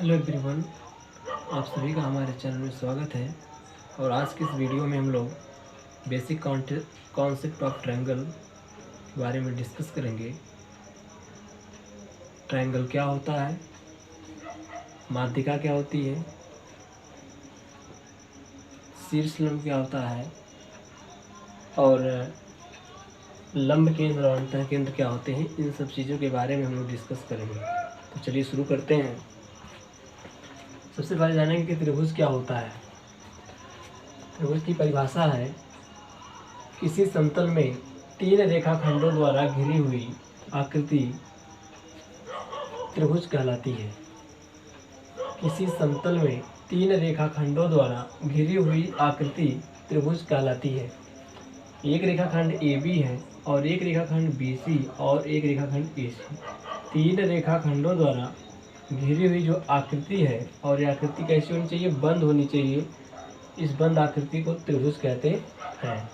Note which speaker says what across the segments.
Speaker 1: Hello everyone, आप सभी का हमारे चैनल में स्वागत है। और आज की इस वीडियो में हम लोग बेसिक कॉन्सेप्ट ऑफ ट्रायंगल के बारे में डिस्कस करेंगे। ट्रायंगल क्या होता है, माध्यिका क्या होती है, शीर्ष लंब क्या होता है और लंब केंद्र और अंतः केंद्र क्या होते हैं, इन सब चीज़ों के बारे में हम लोग डिस्कस करेंगे। तो चलिए शुरू करते हैं। सबसे पहले जानेंगे कि त्रिभुज क्या होता है। त्रिभुज की परिभाषा है किसी समतल में तीन रेखाखंडों द्वारा घिरी हुई आकृति त्रिभुज कहलाती है। किसी समतल में तीन रेखाखंडों द्वारा घिरी हुई आकृति त्रिभुज कहलाती है। एक रेखाखंड AB है और एक रेखाखंड BC और एक रेखाखंड AC। तीन रेखाखंडों द्वारा घिरी हुई जो आकृति है, और ये आकृति कैसी होनी चाहिए, बंद होनी चाहिए। इस बंद आकृति को त्रिभुज कहते हैं।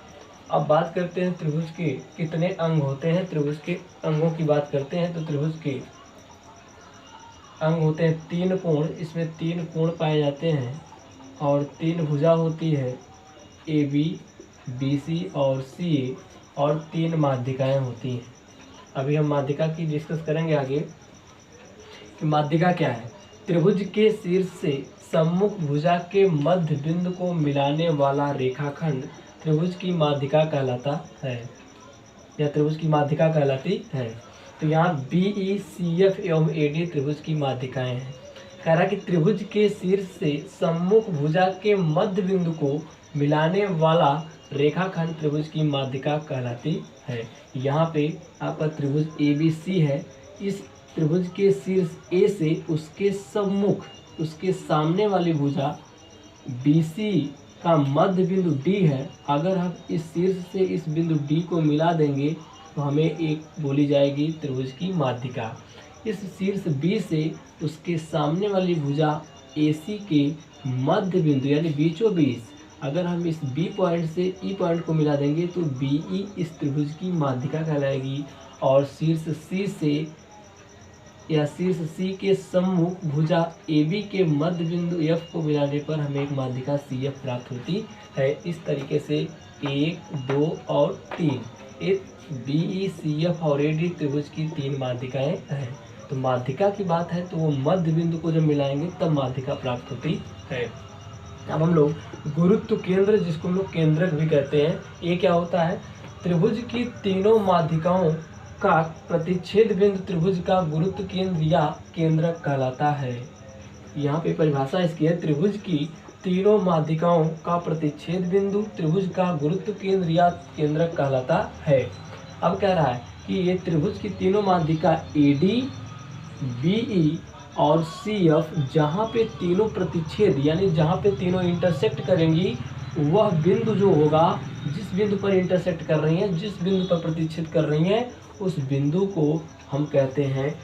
Speaker 1: अब बात करते हैं त्रिभुज के कितने अंग होते हैं। त्रिभुज के अंगों की बात करते हैं तो त्रिभुज के अंग होते हैं तीन कोण। इसमें तीन कोण पाए जाते हैं और तीन भुजा होती है AB, BC और CA, और तीन माध्यिकाएं होती हैं। अभी हम माध्यिका की डिस्कस करेंगे आगे कि माध्यिका क्या है। त्रिभुज के शीर्ष से सम्मुख भुजा के मध्य बिंदु को मिलाने वाला रेखाखंड त्रिभुज की माध्यिका कहलाता है, या त्रिभुज की माध्यिका कहलाती है। तो यहाँ BE, CF एवं AD त्रिभुज की माध्यिकाएं हैं। कह रहा कि त्रिभुज के शीर्ष से सम्मुख भुजा के मध्य बिंदु को मिलाने वाला रेखाखंड त्रिभुज की माध्यिका कहलाती है। यहाँ पे आपका त्रिभुज ABC है। इस त्रिभुज के शीर्ष A से उसके सम्मुख, उसके सामने वाली भुजा BC का मध्य बिंदु D है। अगर हम इस शीर्ष से इस बिंदु D को मिला देंगे तो हमें एक बोली जाएगी त्रिभुज की माध्यिका। इस शीर्ष B से उसके सामने वाली भुजा AC के मध्य बिंदु यानी बीचों बीच अगर हम इस B पॉइंट से E पॉइंट को मिला देंगे तो BE इस त्रिभुज की माध्यिका कहलाएगी। और शीर्ष C से या शीर्ष C के सम्मुख भुजा AB के मध्य बिंदु F को मिलाने पर हमें एक माध्यिका CF प्राप्त होती है। इस तरीके से 1, 2 और 3 एक BE, CF और AD त्रिभुज की तीन माध्यिकाएं हैं। तो माध्यिका की बात है तो वो मध्य बिंदु को जब मिलाएंगे तब माध्यिका प्राप्त होती है। अब हम लोग गुरुत्व केंद्र, जिसको हम लोग केंद्रक भी कहते हैं, ये क्या होता है। त्रिभुज की तीनों माध्यिकाओं का प्रतिच्छेद बिंदु त्रिभुज का गुरुत्व केंद्र या केंद्रक कहलाता है। यहाँ पे परिभाषा इसकी है, त्रिभुज की तीनों माध्यिकाओं का प्रतिच्छेद बिंदु त्रिभुज का गुरुत्व केंद्र या केंद्रक कहलाता है। अब कह रहा है कि ये त्रिभुज की तीनों माध्यिका AD, BE और CF जहाँ पे तीनों प्रतिच्छेद यानी जहाँ पे तीनों इंटरसेक्ट करेंगी, वह बिंदु जो होगा, जिस बिंदु पर इंटरसेक्ट कर रही हैं, जिस बिंदु पर प्रतिच्छेद कर रही हैं, उस बिंदु को हम कहते हैं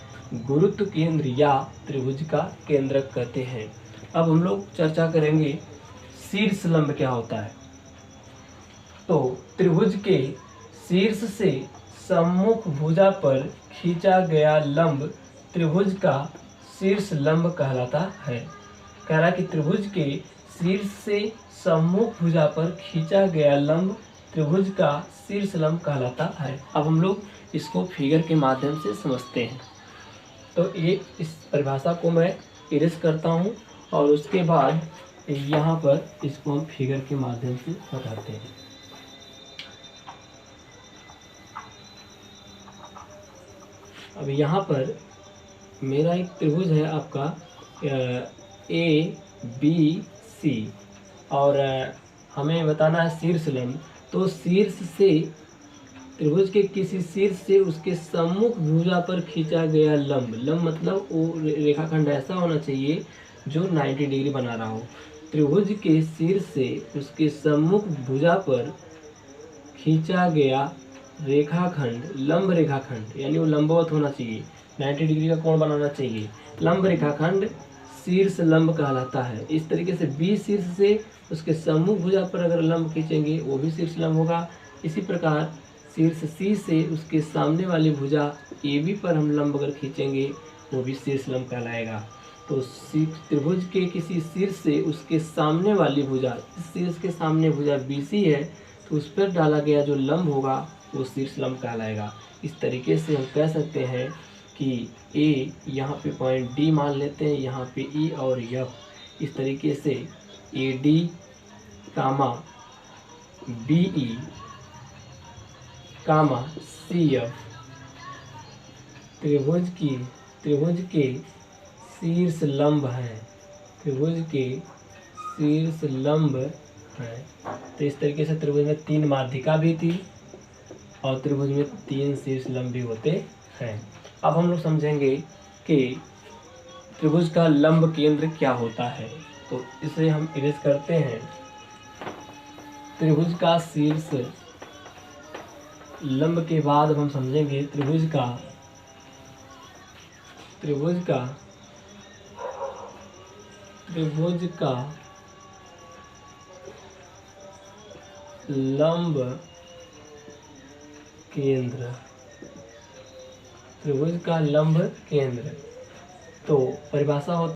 Speaker 1: गुरुत्व केंद्र या त्रिभुज का केंद्रक कहते हैं। अब हम लोग चर्चा करेंगे शीर्ष लंब क्या होता है। तो त्रिभुज के शीर्ष से सम्मुख भुजा पर खींचा गया लंब त्रिभुज का शीर्ष लंब कहलाता है। कह रहा कि त्रिभुज के शीर्ष से सम्मुख भुजा पर खींचा गया लंब त्रिभुज का शीर्ष लंब कहलाता है। अब हम लोग इसको फिगर के माध्यम से समझते हैं। तो ये इस परिभाषा को मैं इरेज करता हूँ और उसके बाद यहाँ पर इसको हम फिगर के माध्यम से बताते हैं। अब यहाँ पर मेरा एक त्रिभुज है आपका ABC और हमें बताना है शीर्ष लंब। तो शीर्ष से त्रिभुज के किसी शीर्ष से उसके सम्मुख भुजा पर खींचा गया लंब, लंब मतलब वो रेखाखंड ऐसा होना चाहिए जो 90 डिग्री बना रहा हो। त्रिभुज के शीर्ष से उसके सम्मुख भुजा पर खींचा गया रेखाखंड लंब रेखाखंड यानी वो लंबवत होना चाहिए, 90 डिग्री का कोण बनाना चाहिए। लंब रेखाखंड शीर्ष लंब कहलाता है। इस तरीके से B शीर्ष से उसके सम्मुख भुजा पर अगर लंब खींचेंगे वो भी शीर्ष लंब होगा। इसी प्रकार शीर्ष C से उसके सामने वाली भुजा AB पर हम लंब अगर खींचेंगे वो भी शीर्ष लंब कहलाएगा। तो त्रिभुज के किसी शीर्ष से उसके सामने वाली भुजा, इस शीर्ष के सामने भुजा BC है तो उस पर डाला गया जो लंब होगा वो शीर्ष लंब कहलाएगा। इस तरीके से हम कह सकते हैं कि A यहाँ पे पॉइंट D मान लेते हैं, यहाँ पे E और F। इस तरीके से AD, BE, CF त्रिभुज के शीर्ष लंब हैं, त्रिभुज के शीर्ष लंब हैं। तो इस तरीके से त्रिभुज में 3 माध्यिका भी थी और त्रिभुज में 3 शीर्ष लंब भी होते हैं। अब हम लोग समझेंगे कि त्रिभुज का लंब केंद्र क्या होता है। तो इसे हम इरेज करते हैं। त्रिभुज का शीर्ष लंब के बाद हम समझेंगे त्रिभुज का लंब केंद्र, त्रिभुज का लंब केंद्र। तो परिभाषा होती